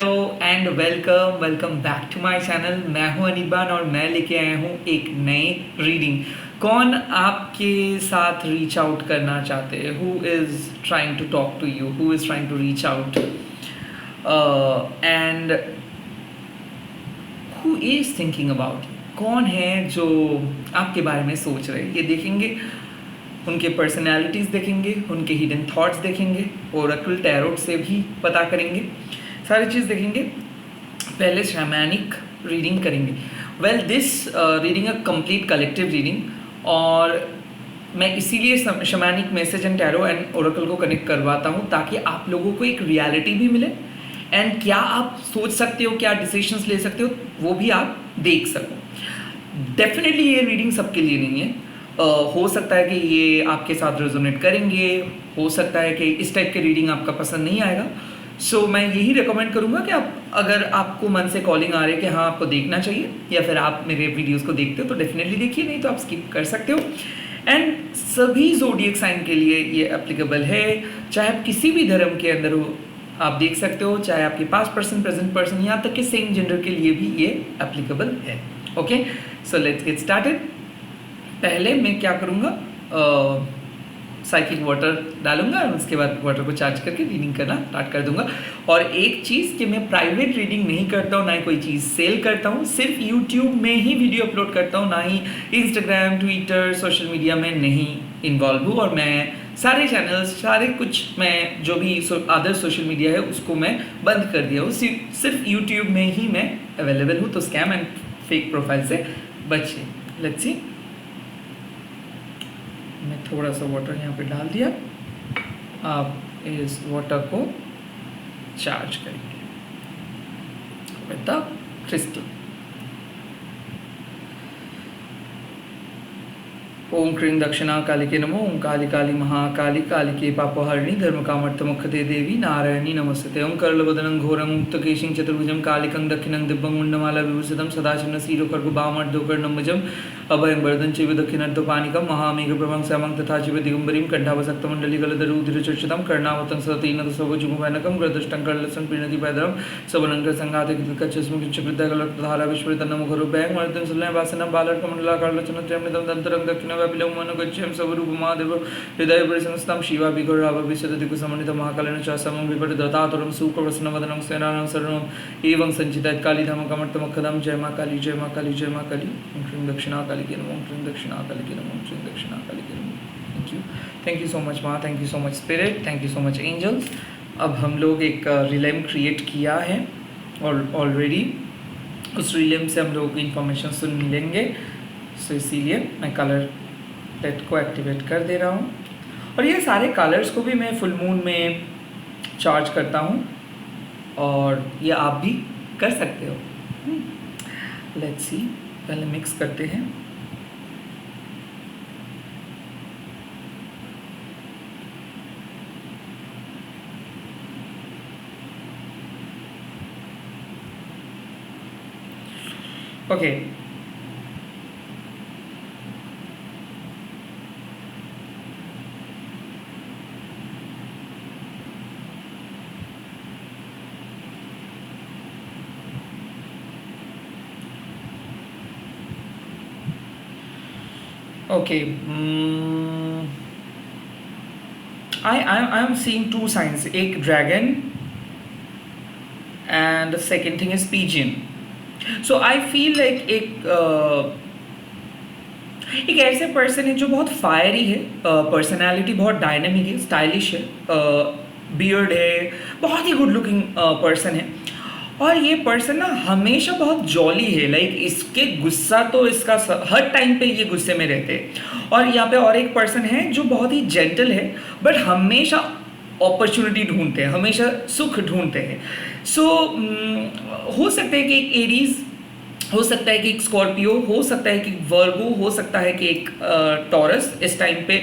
Hello and welcome back to my channel. मैं हूं अनिबान और मैं लेके आया हूं एक नई रीडिंग। कौन आपके साथ रीच आउट करना चाहते हैं? Who is trying to talk to you, who is trying to reach out and who is thinking about you? कौन है जो आपके बारे में सोच रहे हैं? ये देखेंगे, उनके पर्सनैलिटीज़ देखेंगे, उनके हिडन थॉट्स देखेंगे, ओरेकल टैरोट से भी पता करेंगे, सारी चीज़ देखेंगे। पहले शैमानिक रीडिंग करेंगे। Well this reading a complete collective reading, और मैं इसीलिए shamanic message and tarot and oracle को कनेक्ट करवाता हूँ ताकि आप लोगों को एक रियलिटी भी मिले एंड क्या आप सोच सकते हो, क्या डिसीजंस ले सकते हो, वो भी आप देख सको। डेफिनेटली ये रीडिंग सबके लिए नहीं है। हो सकता है कि ये आपके साथ रेजोनेट करेंगे, हो सकता है कि इस टाइप के रीडिंग आपका पसंद नहीं आएगा। सो मैं यही रिकमेंड करूँगा कि आप, अगर आपको मन से कॉलिंग आ रही है कि हाँ आपको देखना चाहिए, या फिर आप मेरे वीडियोस को देखते हो तो डेफिनेटली देखिए, नहीं तो आप स्किप कर सकते हो। एंड सभी ज़ोडिएक साइन के लिए ये एप्लीकेबल है, चाहे आप किसी भी धर्म के अंदर हो आप देख सकते हो, चाहे आपके पास्ट पर्सन, प्रेजेंट पर्सन, यहाँ तक कि सेम जेंडर के लिए भी ये एप्लीकेबल है। Okay, so let's get started. पहले मैं क्या करूँगा, साइकिक वाटर डालूंगा और उसके बाद वाटर को चार्ज करके रीडिंग करना स्टार्ट कर दूंगा। और एक चीज़ कि मैं प्राइवेट रीडिंग नहीं करता हूँ, ना ही कोई चीज़ सेल करता हूँ, सिर्फ यूट्यूब में ही वीडियो अपलोड करता हूँ, ना ही इंस्टाग्राम, ट्विटर, सोशल मीडिया में नहीं इन्वॉल्व हूँ। और मैं सारे चैनल्स, सारे कुछ, मैं जो भी अदर सोशल मीडिया है उसको मैं बंद कर दिया हूँ, सिर्फ यूट्यूब में ही मैं अवेलेबल हूँ। तो स्कैम एंड फेक प्रोफाइल से बचिए। लेट्स सी, मैं थोड़ा सा वाटर यहाँ पे डाल दिया। आप इस वाटर को चार्ज करेंगे विद द क्रिस्टल। ओम क्रीं दक्षिणा कालिके नमो। ओम काली काली महाकाली कालिके पापहरिणी धर्मकामर्थमुख्यते देवी नारायणी नमस्ते। ओम करलवदनं घोरं मुक्तकेशिं चतुर्भुजं कालिकं दक्षिणं दिव्यं मुण्डमाला विभूषितं सदाशिवं शिरोखर्गुबामर्धोकर्णम्बुजं अभयं वरदं चैव दक्षिणर्धपानिकं महामेघप्रभं श्यामं तथा चैव दिगम्बरीं कंठावसक्तमण्डलीगलधरूधिरचर्चितं कर्णावतं सततीनतसवजुगुभैनकं ग्रदष्टं करलसं प्रीणतिपैदरं सबलङ्कृसङ्घातकृतकच्छस्मिकृच्छकृतधारा विस्मृतन्नमुखरूपैं मर्दं सुलयवासनं बालर्कमण्डलाकारलचनत्रयमिदं दन्तरं दक्षिणव्यापिलौमनगच्छं स्वरूपमादेव हृदयपरिसंस्थं शिवाभिघोरावविशदधिकुसमन्वितं महाकालेन च समं विपरिदतातुरं सुप्रसन्नवदनं सेनानां शरणम् एवं संचितात् कालीधामकमर्थमखदं। जय मां काली, जय मां काली, जय मां काली। ओम श्रीं दक्षिणा कालिके नमः। ओम श्रीं दक्षिणा कालिके नमः। ओम श्रीं दक्षिणा कालिके नमः। थैंक यू सो मच माँ, thank you so much spirit, thank you so much angels. अब हम लोग एक रिलेम क्रिएट किया है और ऑलरेडी उस रिलेम से हम लोगों को इन्फॉर्मेशन सुन मिलेंगे। सो इसीलिए मैं कलर लेट को एक्टिवेट कर दे रहा हूँ। और ये सारे कलर्स को भी मैं फुल मून में चार्ज करता हूँ, और ये आप भी कर सकते हो। लेट्स सी, पहले मिक्स करते हैं। Okay, okay. I am seeing two signs, एक dragon and the second thing is pigeon. So I feel like एक ऐसे पर्सन है जो बहुत फायरी है, पर्सनालिटी बहुत डायनेमिक है, स्टाइलिश है, बियर्ड है, बहुत ही गुड लुकिंग पर्सन है। और ये पर्सन ना हमेशा बहुत जॉली है, लाइक इसके गुस्सा तो इसका हर टाइम पे ये गुस्से में रहते हैं। और यहाँ पे और एक पर्सन है जो बहुत ही जेंटल है, बट हमेशा अपॉर्चुनिटी ढूंढते हैं, हमेशा सुख ढूंढते हैं। सो हो सकता है कि एक एरीज, हो सकता है कि एक स्कॉर्पियो, हो सकता है कि वर्गो, हो सकता है कि एक टॉरस इस टाइम पे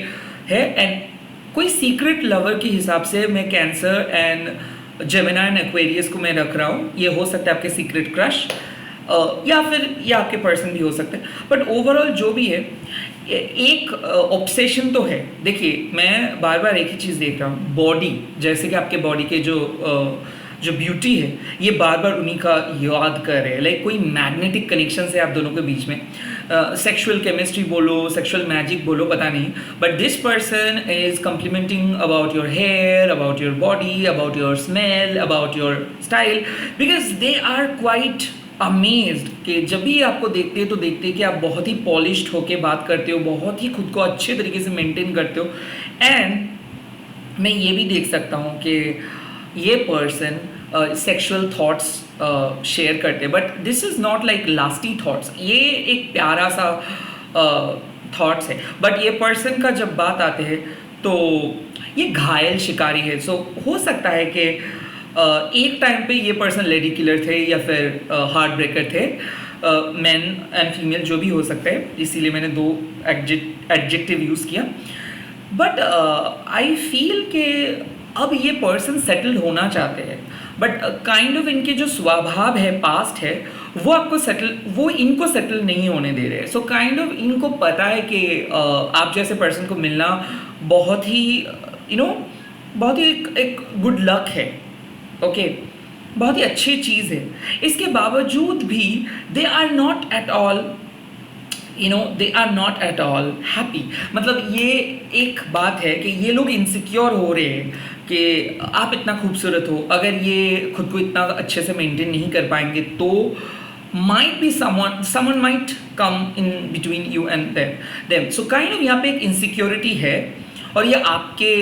है। एंड कोई सीक्रेट लवर के हिसाब से मैं cancer and Gemini and Aquarius को मैं रख रहा हूँ। ये हो सकता है आपके सीक्रेट क्रश, या फिर ये आपके पर्सन भी हो सकते हैं। बट ओवरऑल जो भी है, एक ऑब्सेशन तो है। देखिए मैं बार बार एक ही चीज़ देख रहा हूँ, बॉडी, जैसे कि आपके बॉडी के जो जो ब्यूटी है ये बार बार उन्हीं का याद कर रहे हैं। लाइक कोई मैग्नेटिक कनेक्शन है आप दोनों के बीच में, सेक्सुअल केमिस्ट्री बोलो, सेक्सुअल मैजिक बोलो, पता नहीं, but this person is complimenting about your hair, about your body, about your smell, about your style, because they are quite amazed कि जब भी आपको देखते हैं तो देखते हैं कि आप बहुत ही पॉलिश्ड होके बात करते हो, बहुत ही खुद को अच्छे तरीके से मेंटेन करते हो। एंड मैं ये भी देख सकता हूँ कि ये पर्सन सेक्सुअल थॉट्स शेयर करते हैं, but this is not like lusty thoughts, ये एक प्यारा सा थॉट्स है। बट ये पर्सन का जब बात आते हैं तो ये घायल शिकारी है। सो हो सकता है कि एक टाइम पे ये पर्सन लेडी किलर थे या फिर हार्ट ब्रेकर थे, मैन एंड फीमेल जो भी हो सकता है, इसीलिए मैंने दो एडजेक्टिव यूज़ किया। बट आई फील कि अब ये पर्सन सेटल्ड होना चाहते हैं, बट काइंड ऑफ इनके जो स्वभाव है, पास्ट है, वो इनको सेटल नहीं होने दे रहे। सो काइंड ऑफ इनको पता है कि आप जैसे पर्सन को मिलना बहुत ही बहुत ही एक गुड लक है, ओके, बहुत ही अच्छी चीज़ है। इसके बावजूद भी they are not at all they are not at all happy. मतलब ये एक बात है कि ये लोग इनसिक्योर हो रहे हैं कि आप इतना खूबसूरत हो, अगर ये खुद को इतना अच्छे से मेंटेन नहीं कर पाएंगे तो might be someone might come in between you and them. So kind of यहाँ पे एक इनसिक्योरिटी है, और ये आपके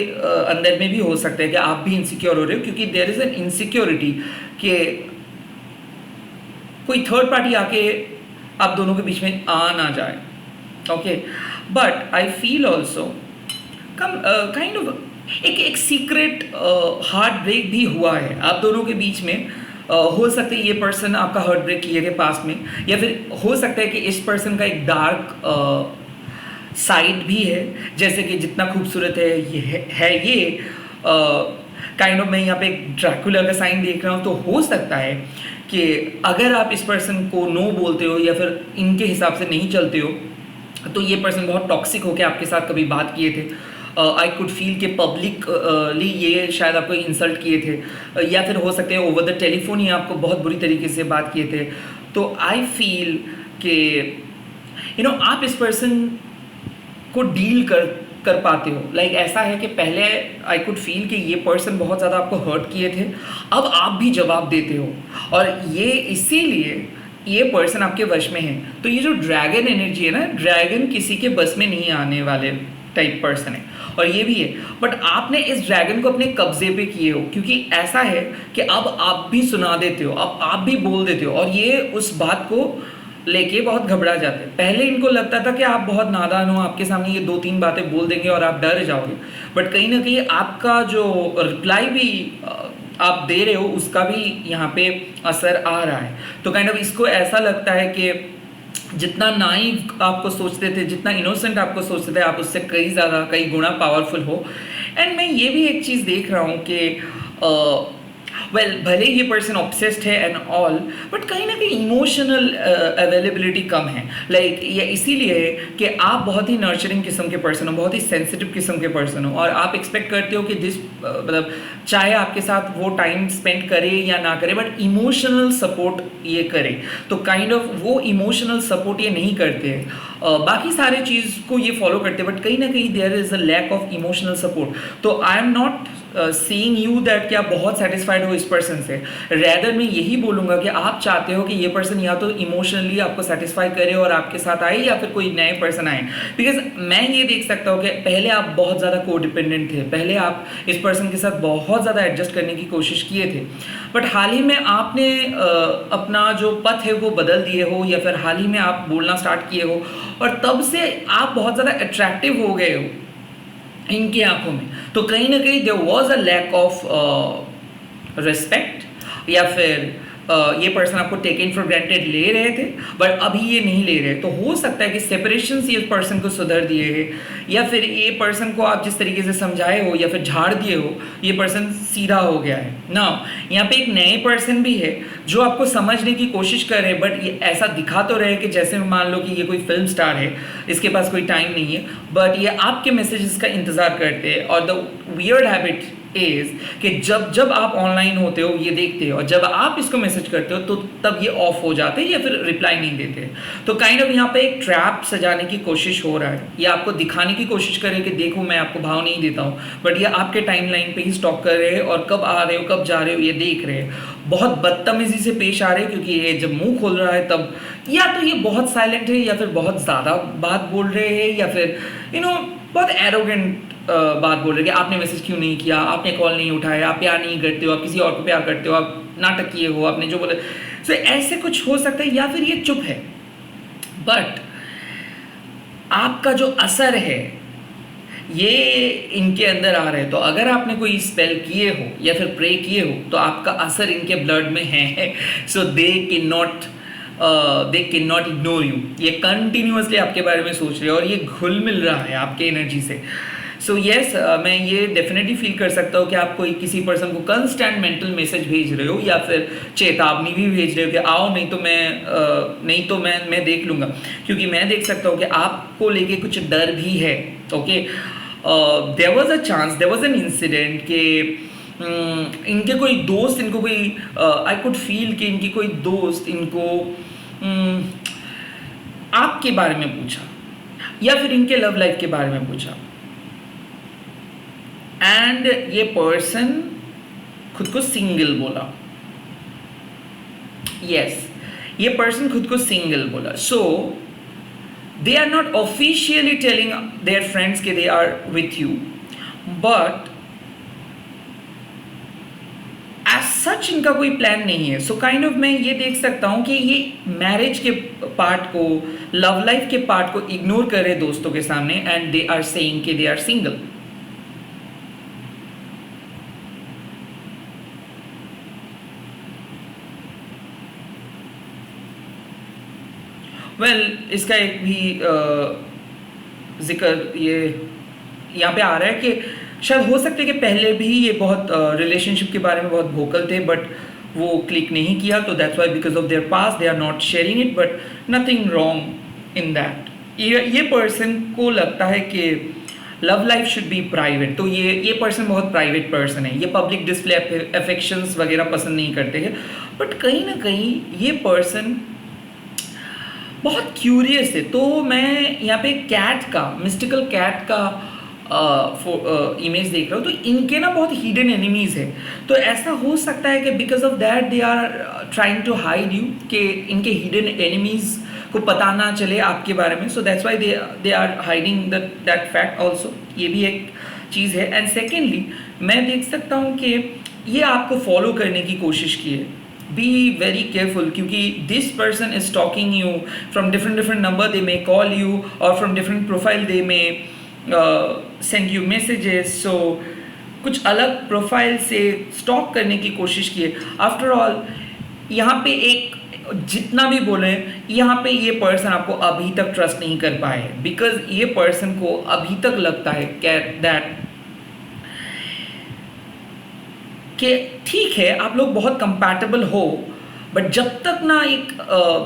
अंदर में भी हो सकता है कि आप भी इनसिक्योर हो रहे हो, क्योंकि देयर इज एन इनसिक्योरिटी कि कोई थर्ड पार्टी आके आप दोनों के बीच में आ ना जाए, okay. But I feel also kind of एक सीक्रेट हार्ट ब्रेक भी हुआ है आप दोनों के बीच में। हो सकता है ये पर्सन आपका हार्ट ब्रेक किए थे पास्ट में, या फिर हो सकता है कि इस पर्सन का एक डार्क साइड भी है, जैसे कि जितना खूबसूरत है ये काइंड ऑफ मैं यहाँ पे एक ड्रैकुला का साइन देख रहा हूँ। तो हो सकता है कि अगर आप इस पर्सन को नो बोलते हो या फिर इनके हिसाब से नहीं चलते हो, तो ये पर्सन बहुत टॉक्सिक होकर आपके साथ कभी बात किए थे। आई कुड फील कि पब्लिकली ये शायद आपको इंसल्ट किए थे, या फिर हो सकते हैं ओवर द टेलीफोन ही आपको बहुत बुरी तरीके से बात किए थे। तो आई फील कि आप इस पर्सन को डील कर पाते हो। लाइक ऐसा है कि पहले आई कुड फील कि ये पर्सन बहुत ज़्यादा आपको हर्ट किए थे, अब आप भी जवाब देते हो, और ये इसीलिए ये पर्सन आपके वश में है। तो ये जो ड्रैगन एनर्जी है ना, ड्रैगन किसी के बस में नहीं आने वाले टाइप पर्सन है, और ये भी है। बट आपने इस ड्रैगन को अपने कब्जे पे किए हो, क्योंकि ऐसा है कि अब आप भी सुना देते हो, अब आप भी बोल देते हो, और ये उस बात को लेके बहुत घबरा जाते हैं। पहले इनको लगता था कि आप बहुत नादान हो, आपके सामने ये 2-3 बातें बोल देंगे और आप डर जाओगे, बट कहीं ना कहीं आपका जो रिप्लाई भी आप दे रहे हो उसका भी यहाँ पे असर आ रहा है। तो काइंड ऑफ इसको ऐसा लगता है कि जितना नाइव आपको सोचते थे, जितना इनोसेंट आपको सोचते थे, आप उससे कई गुना पावरफुल हो। एंड मैं ये भी एक चीज़ देख रहा हूँ कि भले ये पर्सन ऑब्सेस्ड है एंड ऑल, बट कहीं ना कहीं इमोशनल अवेलेबिलिटी कम है। लाइक ये इसीलिए है कि आप बहुत ही नर्चरिंग किस्म के पर्सन हो, बहुत ही सेंसिटिव किस्म के पर्सन हो, और आप एक्सपेक्ट करते हो कि मतलब चाहे आपके साथ वो टाइम स्पेंड करे या ना करे, बट इमोशनल सपोर्ट ये करे। तो काइंड ऑफ वो इमोशनल सपोर्ट ये नहीं करते हैं, बाकी सारे चीज़ को ये फॉलो करते हैं, बट कहीं ना कहीं there is a lack of emotional support. तो I am not seeing you that कि आप बहुत सेटिस्फाइड हो इस पर्सन से, रैदर मैं यही बोलूँगा कि आप चाहते हो कि ये पर्सन या तो इमोशनली आपको सेटिस्फाई करे और आपके साथ आए, या फिर कोई नए पर्सन आए। बिकॉज मैं ये देख सकता हूँ कि पहले आप बहुत ज़्यादा कोडिपेंडेंट थे, पहले आप इस पर्सन के साथ बहुत ज़्यादा एडजस्ट करने की कोशिश किए थे, बट हाल ही में आपने अपना जो पथ है वो बदल दिए हो, या फिर हाल ही में आप बोलना स्टार्ट किए हो, और तब से आप बहुत ज़्यादा अट्रैक्टिव हो गए हो इनकी आंखों में। तो कहीं ना कहीं there was a lack of respect, या फिर ये पर्सन आपको टेकन फॉर ग्रांटेड ले रहे थे, बट अभी ये नहीं ले रहे। तो हो सकता है कि सेपरेशन से ये पर्सन को सुधर दिए है, या फिर ये पर्सन को आप जिस तरीके से समझाए हो या फिर झाड़ दिए हो, ये पर्सन सीधा हो गया है ना। यहाँ पे एक नए पर्सन भी है जो आपको समझने की कोशिश कर रहे हैं, बट ये ऐसा दिखा तो रहे कि जैसे मान लो कि ये कोई फिल्म स्टार है, इसके पास कोई टाइम नहीं है, बट ये आपके मैसेजेस का इंतज़ार करते हैं। और द वियर्ड हैबिट इज कि जब जब आप ऑनलाइन होते हो ये देखते हो और जब आप इसको मैसेज करते हो तो तब ये ऑफ हो जाते हैं या फिर रिप्लाई नहीं देते। तो काइंड ऑफ यहाँ पे एक ट्रैप सजाने की कोशिश हो रहा है, या आपको दिखाने की कोशिश करे कि देखो मैं आपको भाव नहीं देता हूँ, बट ये आपके टाइमलाइन पे ही स्टॉक कर रहे हैं और कब आ रहे हो कब जा रहे हो ये देख रहे हैं। बहुत बदतमीजी से पेश आ रहे हैं क्योंकि ये जब मुंह खोल रहा है तब या तो ये बहुत साइलेंट है या फिर बहुत ज़्यादा बात बोल रहे हैं या फिर बहुत एरोगेंट बात बोल रहे कि आपने मैसेज क्यों नहीं किया, आपने कॉल नहीं उठाया, आप प्यार नहीं करते हो, आप किसी और को प्यार करते हो, आप नाटक किए हो, आपने जो बोला। सो ऐसे कुछ हो सकता है या फिर ये चुप है, बट आपका जो असर है ये इनके अंदर आ रहा है। तो अगर आपने कोई स्पेल किए हो या फिर प्रे किए हो तो आपका असर इनके ब्लड में है। So they can not ignore you. ये कंटिन्यूअसली आपके बारे में सोच रहे हैं और ये घुल मिल रहा है आपके एनर्जी से। सो येस, मैं ये डेफिनेटली फील कर सकता हूँ कि आप कोई किसी पर्सन को कंस्टेंट मेंटल मैसेज भेज रहे हो या फिर चेतावनी भी भेज रहे हो कि आओ नहीं तो मैं देख लूँगा, क्योंकि मैं देख सकता हूँ कि आपको लेके कुछ डर भी है। Okay, there was an incident कि इनके कोई दोस्त इनको कोई आई कुड फील कि इनकी कोई दोस्त इनको आपके बारे में पूछा या फिर इनके लव लाइफ के बारे में पूछा, एंड ये पर्सन खुद को सिंगल बोला। यस, ये पर्सन खुद को सिंगल बोला। So they are not officially telling their friends कि they are with you, but as such इनका कोई प्लान नहीं है। सो काइंड ऑफ मैं ये देख सकता हूँ कि ये मैरिज के पार्ट को, लव लाइफ के पार्ट को इग्नोर कर रहे दोस्तों के सामने, एंड दे आर सेइंग कि दे आर सिंगल। इसका एक भी जिक्र ये यहाँ पे आ रहा है कि शायद हो सकता है कि पहले भी ये बहुत रिलेशनशिप के बारे में बहुत वोकल थे, बट वो क्लिक नहीं किया, तो that's why because of their past they are not sharing it, but nothing wrong in that. ये पर्सन को लगता है कि love life should be private, तो ये पर्सन बहुत प्राइवेट पर्सन है, ये पब्लिक डिस्प्ले अफेक्शंस वगैरह पसंद नहीं करते हैं, बट कहीं ना कहीं ये पर्सन बहुत क्यूरियस है। तो मैं यहाँ पे कैट का, मिस्टिकल कैट का इमेज देख रहा हूँ, तो इनके ना बहुत हिडन एनिमीज है। तो ऐसा हो सकता है कि because of that they are trying to hide you, कि इनके हिडन एनिमीज को पता ना चले आपके बारे में। So that's why they are hiding that fact also. ये भी एक चीज़ है। एंड सेकेंडली मैं देख सकता हूँ कि ये आपको फॉलो करने की कोशिश की है। Be very careful, क्योंकि this person is stalking you from different number. They may call you, or from different profile they may send you messages. So कुछ अलग प्रोफाइल से स्टॉक करने की कोशिश की है। आफ्टर ऑल यहाँ पे एक जितना भी बोले, यहाँ पे ये पर्सन आपको अभी तक ट्रस्ट नहीं कर पाए, बिकॉज ये पर्सन को अभी तक लगता है दैट कि ठीक है आप लोग बहुत कंपैटिबल हो, बट जब तक ना एक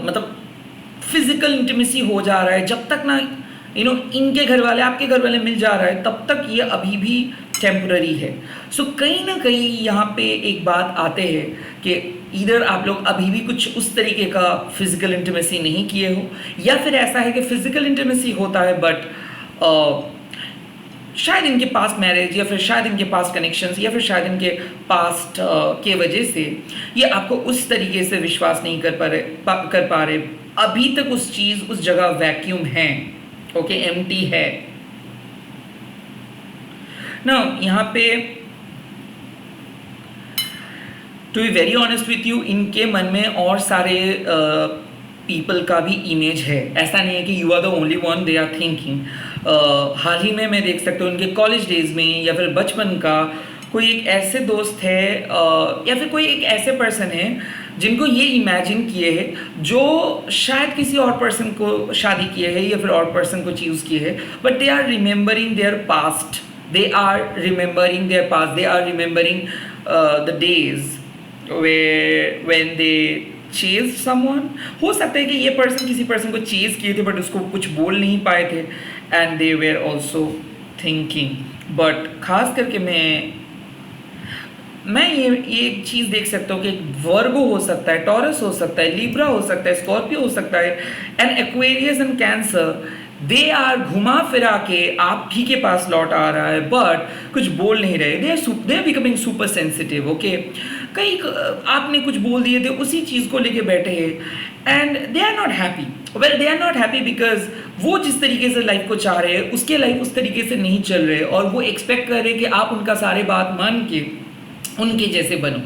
मतलब फिजिकल इंटीमेसी हो जा रहा है, जब तक ना इनके घर वाले आपके घर वाले मिल जा रहा है, तब तक ये अभी भी टेम्पररी है। सो कहीं ना कहीं यहाँ पे एक बात आते हैं कि इधर आप लोग अभी भी कुछ उस तरीके का फिजिकल इंटीमेसी नहीं किए हो, या फिर ऐसा है कि फिजिकल इंटीमेसी होता है बट शायद इनके पास मैरिज, या फिर शायद इनके पास कनेक्शंस, या फिर शायद इनके पास्ट के वजह से ये आपको उस तरीके से विश्वास नहीं कर पा रहे। अभी तक उस चीज़, उस जगह वैक्यूम है, ओके, एम्प्टी है ना। यहाँ पे to be very honest with you, इनके मन में और सारे पीपल का भी इमेज है। ऐसा नहीं है कि you are the only one they are thinking. हाल ही में मैं देख सकता हूँ इनके कॉलेज डेज में या फिर बचपन का कोई एक ऐसे दोस्त है या फिर कोई एक ऐसे पर्सन है जिनको ये इमेजिन किए हैं, जो शायद किसी और पर्सन को शादी किए हैं या फिर और पर्सन को चूज़ किए हैं, but they are remembering their past, they are remembering their past, they are remembering the days when they chase someone. हो सकता है कि ये पर्सन किसी पर्सन को चेज किए थे बट उसको कुछ बोल नहीं पाए थे, and they were also thinking. But खास करके मैं मैं ये एक चीज़ देख सकता हूँ कि वर्गो हो सकता है, टॉरस हो सकता है, लिब्रा हो सकता है, स्कॉर्पियो हो सकता है, and Aquarius and Cancer, they are घुमा फिरा के आप ही के पास लौट आ रहा है, बट कुछ बोल नहीं रहे, they are becoming super sensitive. Okay, कई आपने कुछ बोल दिए थे, उसी चीज़ को लेके बैठे हैं, and they are not happy. Well, they are not happy because वो जिस तरीके से लाइफ को चाह रहे हैं उसके लाइफ उस तरीके से नहीं चल रहे, और वो एक्सपेक्ट कर रहे हैं कि आप उनका सारे बात मान के उनके जैसे बनो।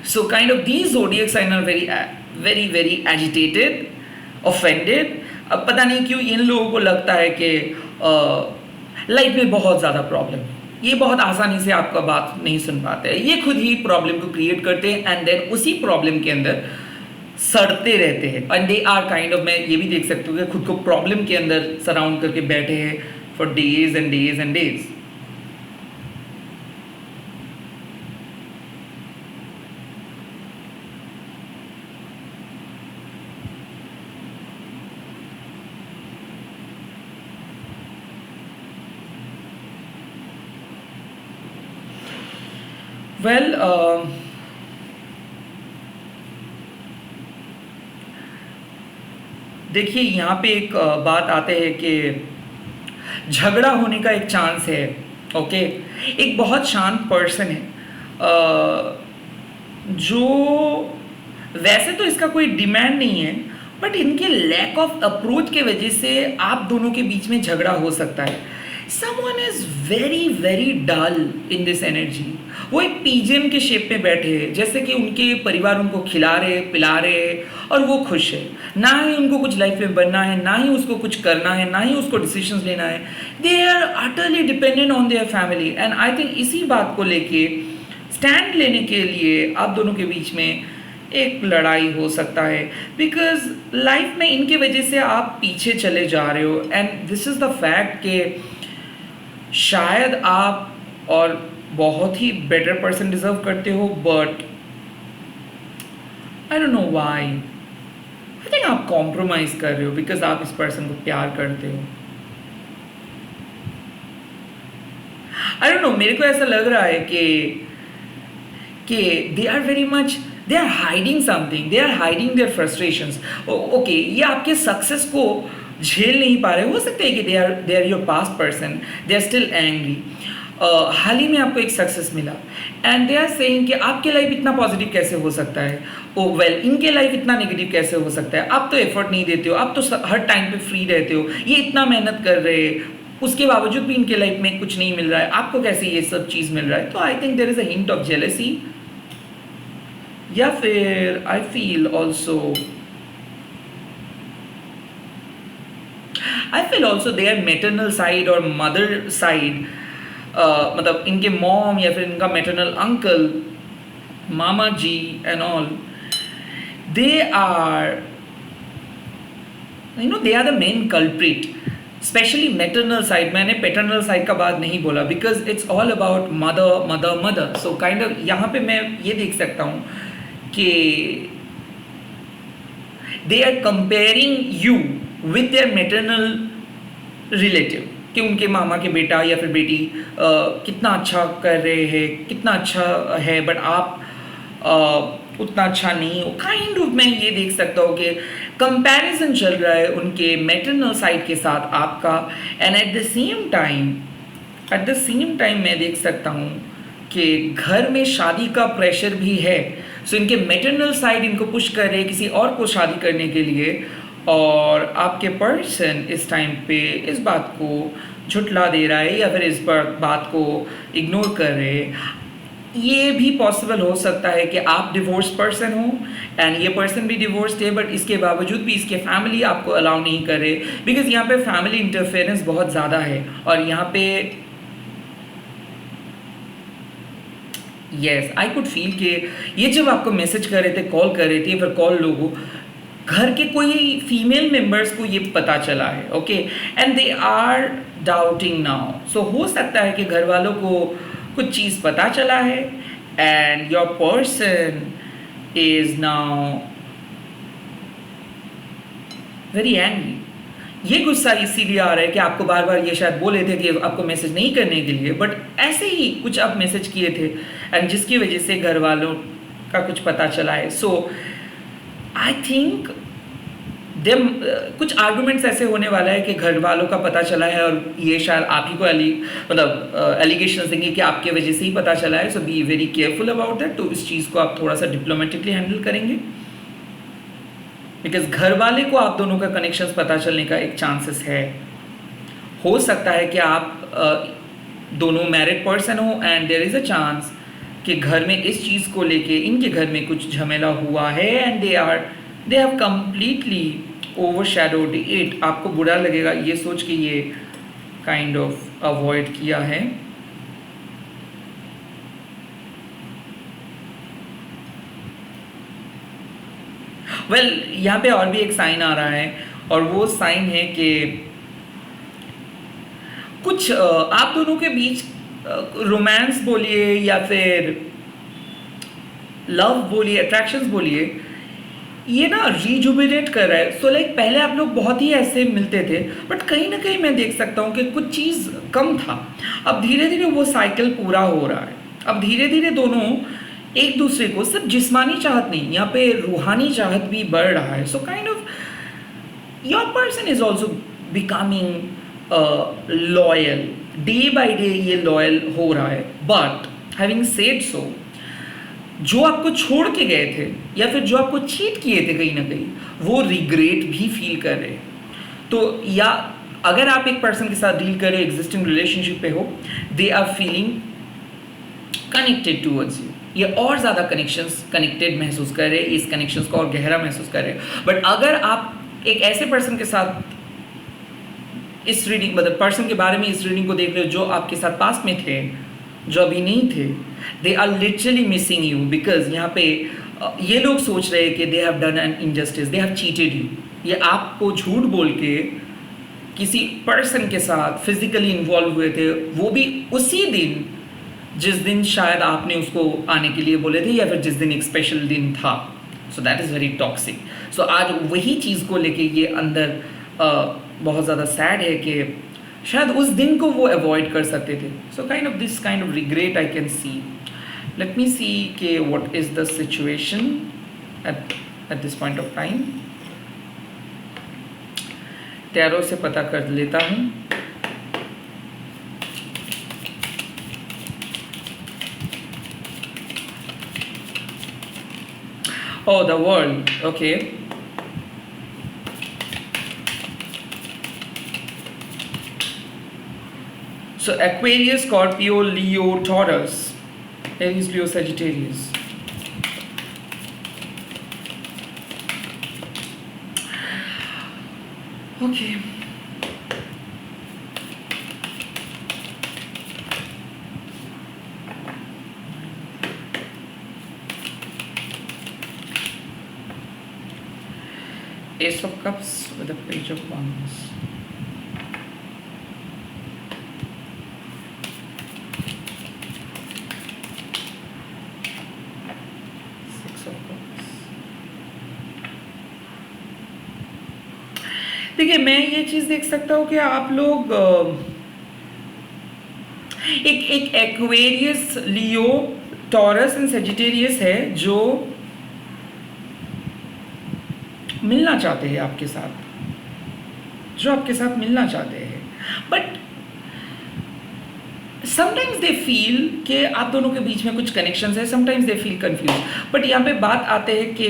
सो kind of these zodiac sign are very agitated, offended। अब पता नहीं क्यों इन लोगों को लगता है कि लाइफ में बहुत ज़्यादा प्रॉब्लम है, ये बहुत आसानी से आपका बात नहीं सुन पाते हैं, ये खुद ही प्रॉब्लम को क्रिएट करते हैं, एंड देन उसी प्रॉब्लम के अंदर सड़ते रहते हैं, and they are kind of, मैं ये भी देख सकती हूँ कि खुद को प्रॉब्लम के अंदर सराउंड करके बैठे हैं for days and days and days. Well, देखिए यहाँ पे एक बात आते हैं कि झगड़ा होने का एक चांस है। ओके, एक बहुत शांत पर्सन है, जो वैसे तो इसका कोई डिमांड नहीं है, बट इनके लैक ऑफ अप्रोच के वजह से आप दोनों के बीच में झगड़ा हो सकता है। Someone is very dull in this energy. वो एक पीजेम के शेप में बैठे हैं, जैसे कि उनके परिवार उनको खिला रहे पिला रहे और वो खुश है, ना ही उनको कुछ लाइफ में बनना है, ना ही उसको कुछ करना है, ना ही उसको डिसीजंस लेना है। They are utterly dependent on their family, and I think इसी बात को लेके स्टैंड लेने के लिए आप दोनों के बीच में एक लड़ाई हो सकता है, बिकॉज लाइफ में इनके वजह से आप पीछे चले जा रहे हो, and this is the fact कि शायद आप और बहुत ही बेटर पर्सन डिजर्व करते हो, but I don't know why, I think आप कॉम्प्रोमाइज कर रहे हो बिकॉज आप इस पर्सन को प्यार करते हो। आई डोंट नो, मेरे को ऐसा लग रहा है कि they are very much, they are hiding something, they are hiding their frustrations. Okay, ये आपके सक्सेस को झेल नहीं पा रहे, हो सकते हैं कि they are your past person, they are still angry. हाल ही में आपको एक सक्सेस मिला, एंड दे आर सेइंग कि आपके लाइफ इतना पॉजिटिव कैसे हो सकता है, ओ वेल इनके लाइफ इतना नेगेटिव कैसे हो सकता है, आप तो एफर्ट नहीं देते हो, आप तो हर टाइम पे फ्री रहते हो, ये इतना मेहनत कर रहे हैं, उसके बावजूद भी इनके लाइफ में कुछ नहीं मिल रहा है, आपको कैसे ये सब चीज़ मिल रहा है। तो I think there is a hint of jealousy, या फिर I feel also there maternal side और मदर साइड, मतलब इनके मॉम या फिर इनका मेटरनल अंकल, मामा जी and all, they are they are the main culprit, especially maternal side. मैंने पेटर्नल साइड का बात नहीं बोला because it's all about mother mother mother. So kind of यहाँ पे मैं ये देख सकता हूँ कि they are comparing you with their maternal relative, कि उनके मामा के बेटा या फिर बेटी कितना अच्छा कर रहे हैं, कितना अच्छा है, बट आप उतना अच्छा नहीं हो। काइंड ऑफ मैं ये देख सकता हूँ कि कंपैरिजन चल रहा है उनके मैटरनल साइड के साथ आपका, and eight the same time मैं देख सकता हूँ कि घर में शादी का प्रेशर भी है। सो इनके मैटरनल साइड इनको पुश कर रहे हैं किसी और को शादी करने के लिए, और आपके पर्सन इस टाइम पे इस बात को झुटला दे रहा है या फिर इस बात को इग्नोर कर रहे हैं। ये भी पॉसिबल हो सकता है कि आप डिवोर्स पर्सन हो एंड ये पर्सन भी डिवोर्स्ड है, बट इसके बावजूद भी इसके फैमिली आपको अलाउ नहीं कर रहे, बिकॉज यहाँ पे फैमिली इंटरफेरेंस बहुत ज़्यादा है। और यहाँ पे यस, आई कुड फील कि ये जब आपको मैसेज कर रहे थे, कॉल कर रहे थे, फिर कॉल लोगों घर के कोई फीमेल मेंबर्स को ये पता चला है, okay, and they are doubting now. So हो सकता है कि घर वालों को कुछ चीज़ पता चला है, and your person is now very angry. ये गुस्सा इसीलिए आ रहा है कि आपको बार बार ये शायद बोले थे कि आपको मैसेज नहीं करने के लिए, बट ऐसे ही कुछ आप मैसेज किए थे एंड जिसकी वजह से घर वालों का कुछ पता चला है. सो आई थिंक देम कुछ आर्गूमेंट्स ऐसे होने वाला है कि घर वालों का पता चला है और ये शायद आप ही को मतलब एलिगेशन देंगे कि आपके वजह से ही पता चला है. So be very careful about that. तो इस चीज़ को आप थोड़ा सा डिप्लोमेटिकली हैंडल करेंगे, बिकॉज घर वाले को आप दोनों का कनेक्शंस पता चलने का एक चांसेस है. हो सकता है कि आप दोनों मैरिड पर्सन हो and there is a chance कि घर में इस चीज़ को लेके इनके घर में कुछ झमेला हुआ है and they have completely overshadowed it. आपको बुरा लगेगा ये सोच के ये काइंड ऑफ अवॉइड किया है. वेल यहाँ पे और भी एक साइन आ रहा है और वो साइन है कि कुछ आप दोनों के बीच रोमांस बोलिए या फिर लव बोलिए, अट्रैक्शंस बोलिए, ये ना रिजुबिनेट कर रहा है. सो लाइक पहले आप लोग बहुत ही ऐसे मिलते थे बट कहीं ना कहीं मैं देख सकता हूँ कि कुछ चीज़ कम था. अब धीरे धीरे वो साइकिल पूरा हो रहा है. अब धीरे धीरे दोनों एक दूसरे को, सिर्फ जिस्मानी चाहत नहीं, यहाँ पे रूहानी चाहत भी बढ़ रहा है. सो kind of your person is also becoming loyal. Day by day ये लॉयल हो रहा है. बट हैविंग सेड सो, जो आपको छोड़ के गए थे या फिर जो आपको चीट किए थे कहीं ना कहीं, वो रिग्रेट भी फील कर रहे हैं. तो या अगर आप एक पर्सन के साथ डील कर रहे एग्जिस्टिंग रिलेशनशिप पे हो, they are feeling connected towards you. ये और ज़्यादा कनेक्टेड महसूस कर रहे हैं, इस कनेक्शंस को और गहरा महसूस कर रहे हैं. बट अगर आप एक ऐसे पर्सन के साथ इस रीडिंग, मतलब पर्सन के बारे में इस रीडिंग को देख रहे हो जो आपके साथ पास्ट में थे, जो अभी नहीं थे, they are literally missing you. Because यहाँ पे ये लोग सोच रहे हैं कि they have done an injustice, they have cheated you. ये आपको झूठ बोल के किसी पर्सन के साथ फिजिकली इन्वॉल्व हुए थे, वो भी उसी दिन जिस दिन शायद आपने उसको आने के लिए बोले थे या फिर जिस दिन एक स्पेशल दिन था. So that is very toxic. So आज वही चीज़ को लेके ये अंदर बहुत ज़्यादा सैड है कि शायद उस दिन को वो अवॉइड कर सकते थे. So kind of this kind of regret I can see. Let me see के what is the situation at this point of time. Tarot से पता कर लेता हूँ. Oh, the world. Okay. So Aquarius, Scorpio, Leo, Taurus, Aries, Leo, Sagittarius. Okay. Ace of Cups with the Page of Wands. Six of Cups. देखिए, मैं ये चीज़ देख सकता हूँ कि आप लोग एक Aquarius, Leo, taurus and Sagittarius है जो मिलना चाहते हैं आपके साथ, मिलना चाहते हैं. बट समटाइम्स दे फील कि आप दोनों के बीच में कुछ कनेक्शंस है, sometimes they feel confuse. But यहाँ पे बात आते हैं कि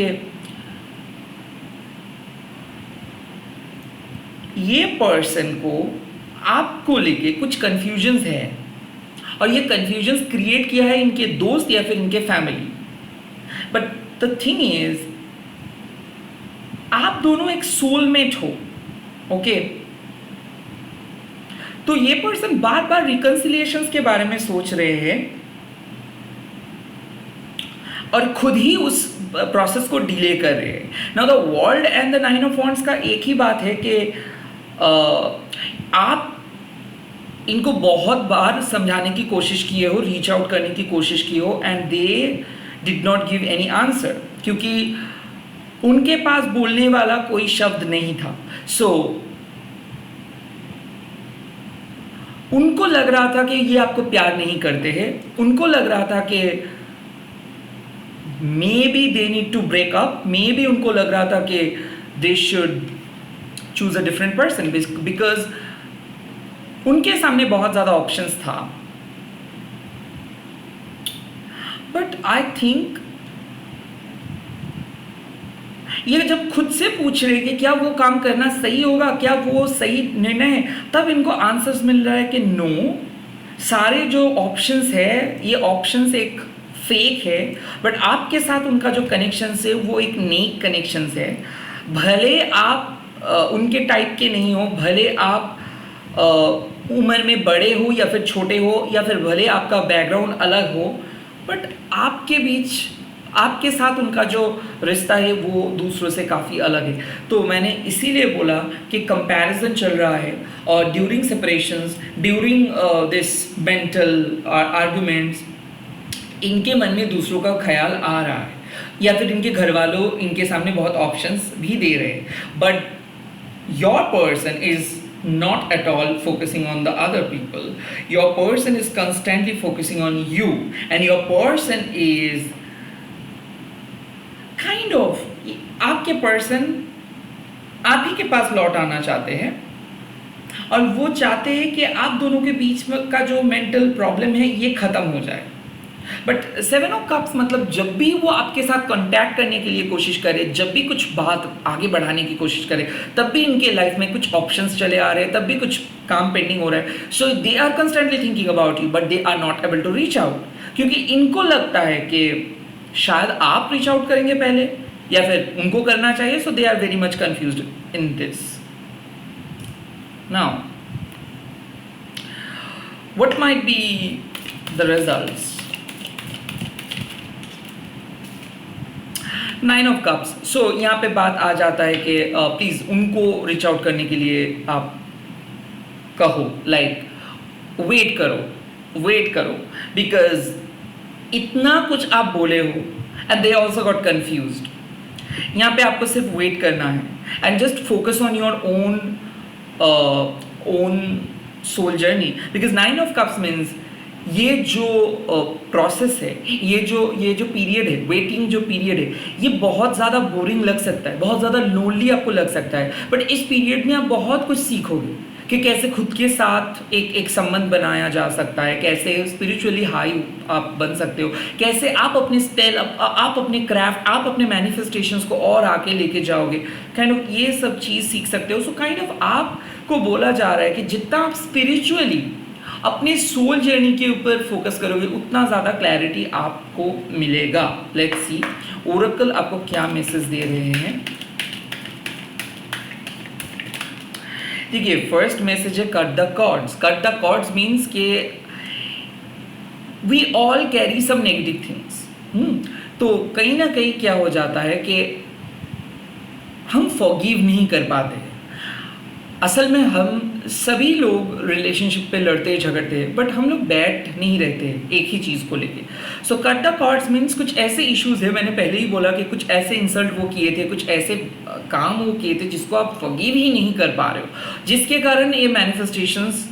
ये पर्सन को आपको लेके कुछ कंफ्यूजन्स है और ये कंफ्यूजन्स क्रिएट किया है इनके दोस्त या फिर इनके family. But the thing is, आप दोनों एक सोलमेट हो. ओके, तो ये पर्सन बार बार रिकंसिलिएशंस के बारे में सोच रहे हैं और खुद ही उस प्रोसेस को डिले कर रहे हैं. Now the world and the nine of wands का एक ही बात है कि आप इनको बहुत बार समझाने की कोशिश किए हो, रीच आउट करने की कोशिश की हो, and they did not give any answer, क्योंकि उनके पास बोलने वाला कोई शब्द नहीं था. सो उनको लग रहा था कि ये आपको प्यार नहीं करते हैं, उनको लग रहा था कि maybe they need to break up, maybe उनको लग रहा था कि they should choose a different person, because उनके सामने बहुत ज़्यादा ऑप्शंस था. बट आई थिंक ये जब खुद से पूछ रहे कि क्या वो काम करना सही होगा, क्या वो सही निर्णय है, तब इनको आंसर्स मिल रहा है कि नो, सारे जो ऑप्शंस है ये ऑप्शंस एक फेक है, बट आपके साथ उनका जो कनेक्शंस है वो एक नेक कनेक्शंस है. भले आप उनके टाइप के नहीं हो, भले आप उम्र में बड़े हो या फिर छोटे हो, या फिर भले आपका बैकग्राउंड अलग हो, बट आपके बीच, आपके साथ उनका जो रिश्ता है वो दूसरों से काफ़ी अलग है. तो मैंने इसीलिए बोला कि कंपैरिजन चल रहा है, और during separations, during this mental arguments, इनके मन में दूसरों का ख्याल आ रहा है, या फिर इनके घर वालों इनके सामने बहुत ऑप्शंस भी दे रहे हैं, but your person is not at all focusing on the other people. Your person is constantly focusing on you, and your person is kind of, आपके पर्सन आप ही के पास लौट आना चाहते हैं, और वो चाहते हैं कि आप दोनों के बीच में का जो मेंटल प्रॉब्लम है ये ख़त्म हो जाए. बट 7 ऑफ कप्स मतलब जब भी वो आपके साथ कांटेक्ट करने के लिए कोशिश करे, जब भी कुछ बात आगे बढ़ाने की कोशिश करे, तब भी इनके लाइफ में कुछ ऑप्शंस चले आ रहे हैं, तब भी कुछ काम पेंडिंग हो रहा है. So they are constantly thinking about you, but they are not able to reach out, क्योंकि इनको लगता है कि शायद आप रीच आउट करेंगे पहले, या फिर उनको करना चाहिए. So they are very much confused in this. Now what might be the results? 9 of cups. So यहाँ पे बात आ जाता है कि प्लीज़ उनको रीच आउट करने के लिए आप कहो, लाइक वेट करो, बिकॉज इतना कुछ आप बोले हो, and they also got confused. यहाँ पे आपको सिर्फ वेट करना है, and just focus on your own soul journey, because 9 of cups means ये जो प्रोसेस है, ये जो पीरियड है, वेटिंग जो पीरियड है, ये बहुत ज़्यादा बोरिंग लग सकता है, बहुत ज़्यादा लोनली आपको लग सकता है, बट इस पीरियड में आप बहुत कुछ सीखोगे कि कैसे खुद के साथ एक संबंध बनाया जा सकता है, कैसे स्पिरिचुअली हाई आप बन सकते हो, कैसे आप अपने स्पेल, आप अपने क्राफ्ट, आप अपने मैनिफेस्टेशंस को और आके लेके जाओगे, काइंड ऑफ ये सब चीज़ सीख सकते हो. सो काइंड ऑफ आपको बोला जा रहा है कि जितना आप स्पिरिचुअली अपने सोल जर्नी के ऊपर फोकस करोगे, उतना ज़्यादा क्लैरिटी आपको मिलेगा. लेट्स सी ओरेकल आपको क्या मैसेज दे रहे हैं. देखिए, फर्स्ट मैसेज है cut the cords. Cut the cords means के we all carry some negative things. तो कहीं ना कहीं क्या हो जाता है कि हम फॉरगिव नहीं कर पाते. असल में हम सभी लोग रिलेशनशिप पे लड़ते झगड़ते हैं, बट हम लोग बैठ नहीं रहते एक ही चीज़ को लेके. So cut the cords means कुछ ऐसे इश्यूज है, मैंने पहले ही बोला कि कुछ ऐसे इंसल्ट वो किए थे, कुछ ऐसे काम वो किए थे जिसको आप फॉरगिव ही नहीं कर पा रहे हो, जिसके कारण ये मैनिफेस्टेशंस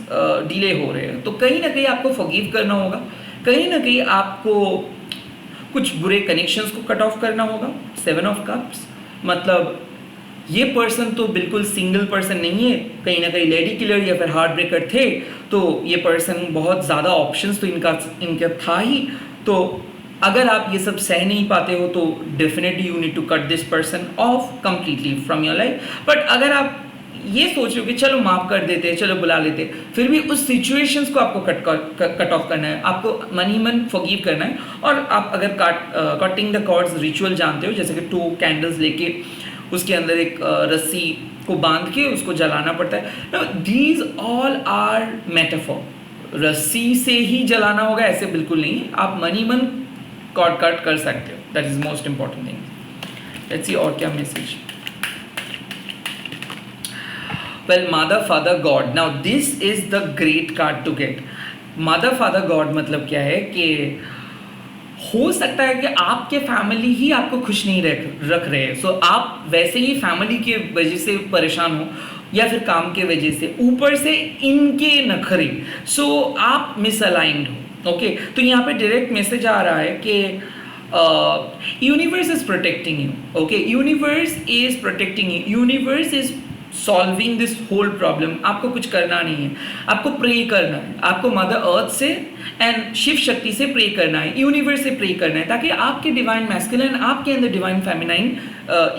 डिले हो रहे हैं. तो कहीं ना कहीं आपको फॉरगिव करना होगा, कहीं ना कहीं आपको कुछ बुरे कनेक्शंस को कट ऑफ करना होगा. 7 ऑफ कप्स मतलब ये पर्सन तो बिल्कुल सिंगल पर्सन नहीं है, कहीं ना कहीं लेडी किलर या फिर हार्ट ब्रेकर थे, तो ये पर्सन बहुत ज़्यादा ऑप्शंस तो इनका था ही. तो अगर आप ये सब सह नहीं पाते हो तो definitely you need to cut this person off completely from your life. But अगर आप ये सोच रहे हो कि चलो माफ़ कर देते, चलो बुला लेते, फिर भी उस सिचुएशंस को आपको कट ऑफ करना है, आपको मन ही मन फॉरगिव करना है. और आप अगर कटिंग द कॉर्ड्स रिचुअल जानते हो, जैसे कि 2 कैंडल्स लेके उसके अंदर एक रस्सी को बांध के उसको जलाना पड़ता है. Now these all are metaphor. रस्सी से ही जलाना होगा ऐसे बिल्कुल नहीं, आप मन ही मन कॉर्ड कट कर सकते हो. That is most important thing. Let's see और क्या message. Well, mother father God. Now this is the great card to get. Mother father God मतलब क्या है कि हो सकता है कि आपके फैमिली ही आपको खुश नहीं रख रहे हैं. सो आप वैसे ही फैमिली की वजह से परेशान हो, या फिर काम के वजह से, ऊपर से इनके नखरे, सो आप मिसअलाइंड हो। ओके, तो यहाँ पे डायरेक्ट मैसेज आ रहा है कि universe is protecting you. Okay, universe is protecting you, universe is solving this whole problem. आपको कुछ करना नहीं है, आपको प्रे करना है, आपको मदर अर्थ से एंड शिव शक्ति से प्रे करना है, यूनिवर्स से प्रे करना है, ताकि आपके डिवाइन मैस्कुलिन, आपके अंदर डिवाइन फेमिनाइन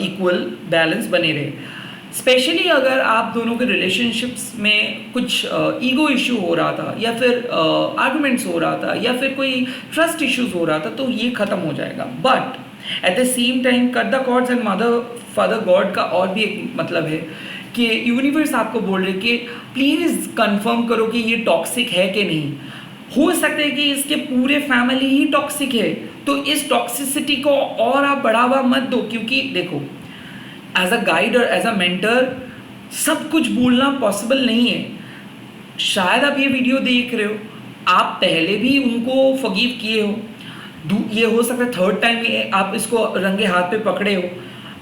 इक्वल बैलेंस बने रहे। स्पेशली अगर आप दोनों के रिलेशनशिप्स में कुछ ईगो इशू हो रहा था, या फिर आर्गुमेंट्स हो रहा था, या फिर कोई ट्रस्ट इश्यूज हो रहा था, तो ये खत्म हो जाएगा। But at the same time cut the cords and mother father God का और भी एक मतलब है कि यूनिवर्स आपको बोल रहे कि प्लीज़ कंफर्म करो कि ये टॉक्सिक है कि नहीं। हो सकता है कि इसके पूरे फैमिली ही टॉक्सिक है, तो इस टॉक्सिसिटी को और आप बढ़ावा मत दो, क्योंकि देखो एज अ गाइड और एज अ मेंटर सब कुछ बोलना पॉसिबल नहीं है। शायद आप ये वीडियो देख रहे हो, आप पहले भी उनको फॉरगिव किए हो, ये हो सकता है थर्ड टाइम आप इसको रंगे हाथ पे पकड़े हो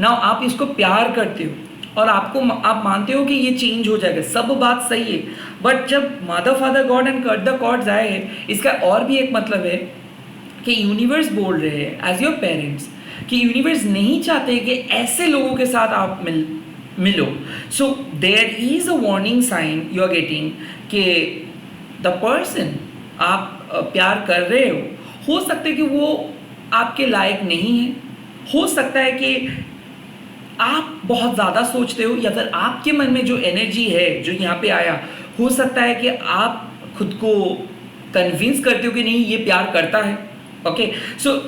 ना, आप इसको प्यार करते हो और आप मानते हो कि ये चेंज हो जाएगा, सब बात सही है। बट जब mother father God and cut the cords आए हैं, इसका और भी एक मतलब है कि यूनिवर्स बोल रहे हैं एज योर पेरेंट्स कि यूनिवर्स नहीं चाहते कि ऐसे लोगों के साथ आप मिलो। So there is a warning sign you are getting कि द पर्सन आप प्यार कर रहे हो सकता है कि वो आपके लायक नहीं है, हो सकता है कि आप बहुत ज़्यादा सोचते हो, या फिर आपके मन में जो एनर्जी है जो यहाँ पे आया, हो सकता है कि आप खुद को कन्विंस करते हो कि नहीं ये प्यार करता है। ओके, सो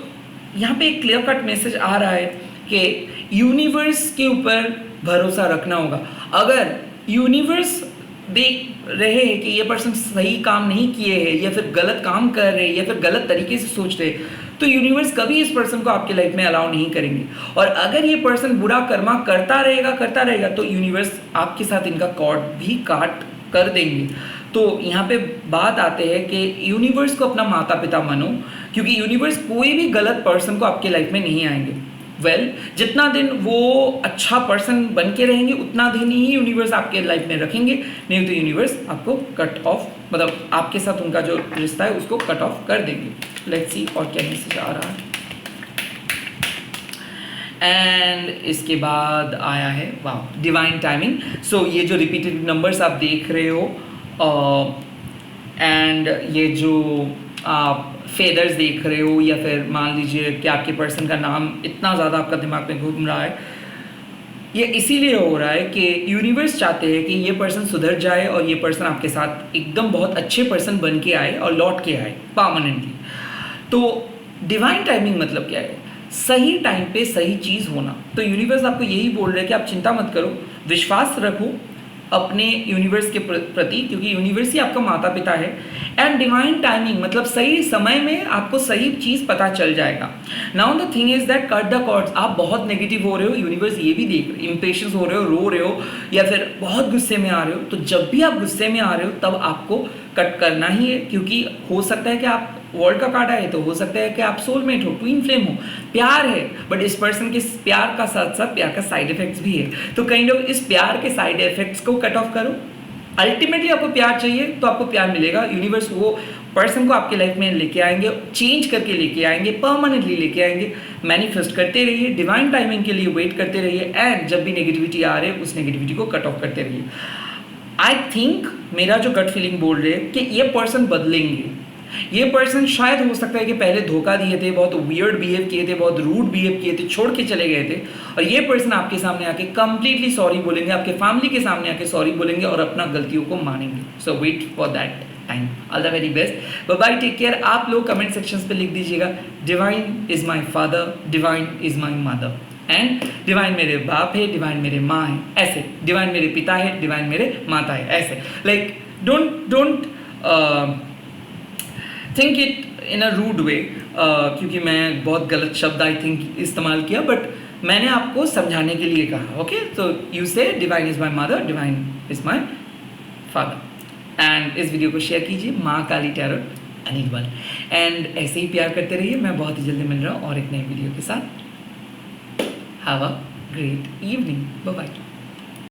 यहाँ पे एक क्लियर कट मैसेज आ रहा है कि यूनिवर्स के ऊपर भरोसा रखना होगा। अगर यूनिवर्स देख रहे हैं कि ये पर्सन सही काम नहीं किए हैं, या फिर गलत काम कर रहे हैं, या फिर गलत तरीके से सोच रहे, तो यूनिवर्स कभी इस पर्सन को आपके लाइफ में अलाउ नहीं करेंगे। और अगर ये पर्सन बुरा कर्मा करता रहेगा तो यूनिवर्स आपके साथ इनका कॉर्ड भी काट कर देंगे। तो यहाँ पे बात आते हैं कि यूनिवर्स को अपना माता पिता मानो, क्योंकि यूनिवर्स कोई भी गलत पर्सन को आपके लाइफ में नहीं आएंगे। जितना दिन वो अच्छा पर्सन बन के रहेंगे उतना दिन ही यूनिवर्स आपके लाइफ में रखेंगे, नहीं तो यूनिवर्स आपको कट ऑफ, मतलब आपके साथ उनका जो रिश्ता है उसको कट ऑफ कर देंगे। लेट्स सी और क्या मैसेज आ रहा है। एंड इसके बाद आया है वाह डिवाइन टाइमिंग। सो ये जो रिपीटेड नंबर्स आप देख रहे हो एंड ये जो आप फेदर्स देख रहे हो, या फिर मान लीजिए कि आपके पर्सन का नाम इतना ज़्यादा आपका दिमाग में घूम रहा है, ये इसीलिए हो रहा है कि यूनिवर्स चाहते हैं कि ये पर्सन सुधर जाए और ये पर्सन आपके साथ एकदम बहुत अच्छे पर्सन बन के आए और लौट के आए परमानेंटली। तो डिवाइन टाइमिंग मतलब क्या है? सही टाइम पे सही चीज़ होना। तो यूनिवर्स आपको यही बोल रहा है कि आप चिंता मत करो, विश्वास रखो अपने यूनिवर्स के प्रति, क्योंकि यूनिवर्स ही आपका माता पिता है। एंड डिवाइन टाइमिंग मतलब सही समय में आपको सही चीज़ पता चल जाएगा। Now the thing is that cut the cords. आप बहुत नेगेटिव हो रहे हो, यूनिवर्स ये भी देख रहे, इम्पेशंस हो रहे हो, रो रहे हो, या फिर बहुत गुस्से में आ रहे हो। तो जब भी आप गुस्से में आ रहे हो तब आपको कट करना ही है, क्योंकि हो सकता है कि आप वर्ल्ड का कार्ड आए, तो हो सकता है कि आप सोलमेट हो, ट्विन फ्लेम हो, प्यार है, बट इस पर्सन के प्यार का साथ साथ प्यार का साइड इफेक्ट्स भी है। तो काइंड ऑफ इस प्यार के साइड इफेक्ट्स को कट ऑफ करो। अल्टीमेटली आपको प्यार चाहिए तो आपको प्यार मिलेगा। यूनिवर्स वो पर्सन को आपके लाइफ में लेके आएंगे, चेंज करके लेके आएंगे, परमानेंटली लेके आएंगे। मैनिफेस्ट करते रहिए, डिवाइन टाइमिंग के लिए वेट करते रहिए, एंड जब भी नेगेटिविटी आ रही है उस नेगेटिविटी को कट ऑफ करते रहिए। आई थिंक मेरा जो गट फीलिंग बोल रहे हैं कि ये पर्सन बदलेंगे। ये पर्सन शायद हो सकता है कि पहले धोखा दिए थे, बहुत वियर्ड बिहेव किए थे, बहुत रूड बिहेव किए थे, छोड़ के चले गए थे, और ये पर्सन आपके सामने आके कंप्लीटली सॉरी बोलेंगे, आपके फैमिली के सामने आके सॉरी बोलेंगे और अपना गलतियों को मानेंगे। So wait for that time. All the very best, bye bye, take care. आप लोग कमेंट सेक्शंस पे लिख दीजिएगा divine is my father, divine is my mother, and divine मेरे बाप है, डिवाइन मेरे माँ है, ऐसे डिवाइन मेरे पिता है, डिवाइन मेरे माता है, ऐसे। Like don't think it in a rude way, क्योंकि मैं बहुत गलत शब्द आई थिंक इस्तेमाल किया, बट मैंने आपको समझाने के लिए कहा। ओके, तो यू से divine is my mother, divine is my father. And इस वीडियो को शेयर कीजिए, माँ काली टैरोट अनिल। एंड ऐसे ही प्यार करते रहिए। मैं बहुत ही जल्दी मिल रहा हूँ और एक नई वीडियो के साथ। Have a great evening, bye bye.